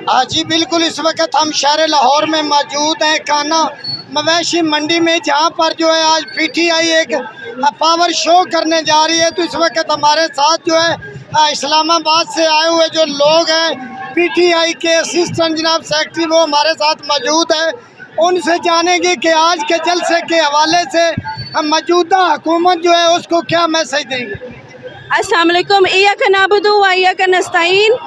हाँ जी बिल्कुल, इस वक्त हम शहर लाहौर में मौजूद हैं, काना मवेशी मंडी में, जहाँ पर जो है आज पीटीआई एक पावर शो करने जा रही है। तो इस वक्त हमारे साथ जो है इस्लामाबाद से आए हुए जो लोग हैं, पीटीआई के असिस्टेंट जनाब सेक्रेटरी, वो हमारे साथ मौजूद है। उनसे जानेंगे कि आज के जलसे के हवाले से मौजूदा हुकूमत जो है उसको क्या मैसेज देंगे। अस्सलाम वालेकुम, इय्याका नअबुदु व इय्याका नस्तईन।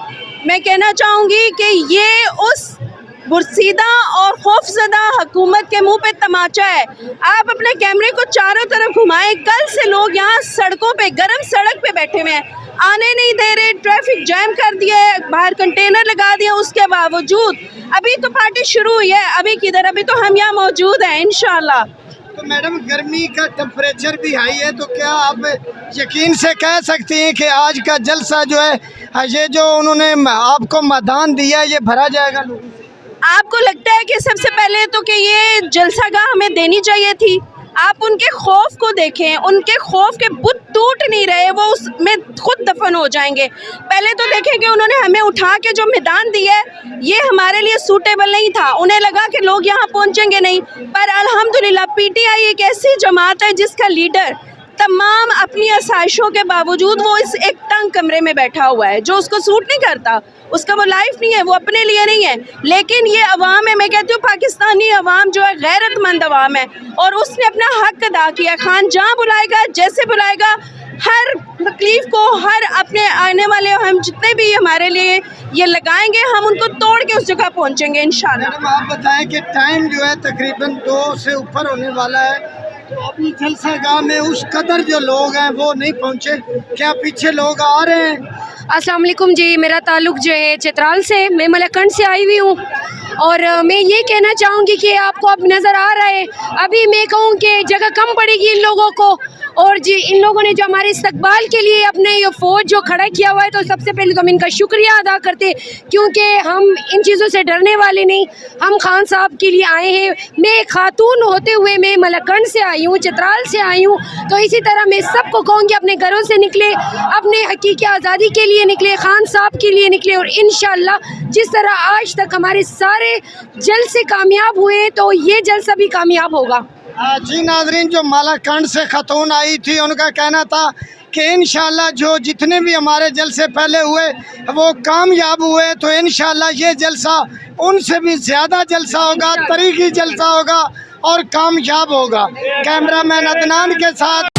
मैं कहना चाहूँगी कि ये उस बुरसीदा और खौफजदा हुकूमत के मुंह पे तमाचा है। आप अपने कैमरे को चारों तरफ घुमाएं, कल से लोग यहाँ सड़कों पे, गर्म सड़क पे बैठे हुए हैं, आने नहीं दे रहे, ट्रैफिक जैम कर दिया है, बाहर कंटेनर लगा दिया। उसके बावजूद अभी तो पार्टी शुरू हुई है, अभी किधर, अभी तो हम यहाँ मौजूद हैं इंशाल्लाह। तो मैडम गर्मी का टेम्परेचर भी हाई है, तो क्या आप यकीन से कह सकती हैं कि आज का जलसा जो है, ये जो उन्होंने आपको मैदान दिया है, ये भरा जाएगा लोगों से? आपको लगता है कि सबसे पहले तो कि ये जलसागाह हमें देनी चाहिए थी? आप उनके खौफ को देखें, उनके खौफ के बुत टूट नहीं रहे, वो उसमें खुद दफन हो जाएंगे। पहले तो देखें कि उन्होंने हमें उठा के जो मैदान दिया है, ये हमारे लिए सूटेबल नहीं था। उन्हें लगा कि लोग यहाँ पहुँचेंगे नहीं, पर अल्हम्दुलिल्लाह पीटीआई एक ऐसी जमात है जिसका लीडर तमाम अपनी आसाइशों के बावजूद वो इस एक तंग कमरे में बैठा हुआ है, जो उसको सूट नहीं करता, उसका वो लाइफ नहीं है, वो अपने लिए नहीं है। लेकिन ये अवाम है, मैं कहती हूँ पाकिस्तानी अवाम जो है गैरतमंद अवाम है, और उसने अपना हक अदा किया। खान जहाँ बुलाएगा, जैसे बुलाएगा, हर तकलीफ़ को, हर अपने आने वाले हम जितने भी हमारे लिए ये लगाएंगे, हम उनको तोड़ के उस जगह पहुँचेंगे इंशाल्लाह। मैडम आप बताएं कि टाइम जो है तकरीबन 2 से ऊपर होने वाला है, तो अभी जलसागाह में उस कदर जो लोग हैं वो नहीं पहुंचे, क्या पीछे लोग आ रहे हैं? अस्सलाम वालेकुम जी, मेरा ताल्लुक़ जो है चित्राल से, मैं मलकंड से आई हुई हूँ। और मैं ये कहना चाहूँगी कि आपको अब नज़र आ रहा है, अभी मैं कहूँ कि जगह कम पड़ेगी इन लोगों को। और जी इन लोगों ने जो हमारे इस्तकबाल के लिए अपने ये फ़ौज जो खड़ा किया हुआ है, तो सबसे पहले तो हम इनका शुक्रिया अदा करते, क्योंकि हम इन चीज़ों से डरने वाले नहीं, हम खान साहब के लिए आए हैं। मैं एक खातून होते हुए मैं मलकंड से आई हूँ, चित्राल से आई हूँ, तो इसी तरह मैं सबको कहूँगी अपने घरों से निकले, अपने हकीकी आज़ादी के लिए निकले, खान साहब के लिए निकले। और इंशाअल्लाह जिस तरह आज तक हमारे सारे जलसे कामयाब हुए, तो ये जलसा भी कामयाब होगा। जी नाजरीन, जो मलकंड से खतून आई थी, उनका कहना था कि इंशाल्लाह जो जितने भी हमारे जलसे पहले हुए वो कामयाब हुए, तो इंशाल्लाह ये जलसा उनसे भी ज़्यादा जलसा होगा, तरीकी जलसा होगा और कामयाब होगा। कैमरामैन अदनान के साथ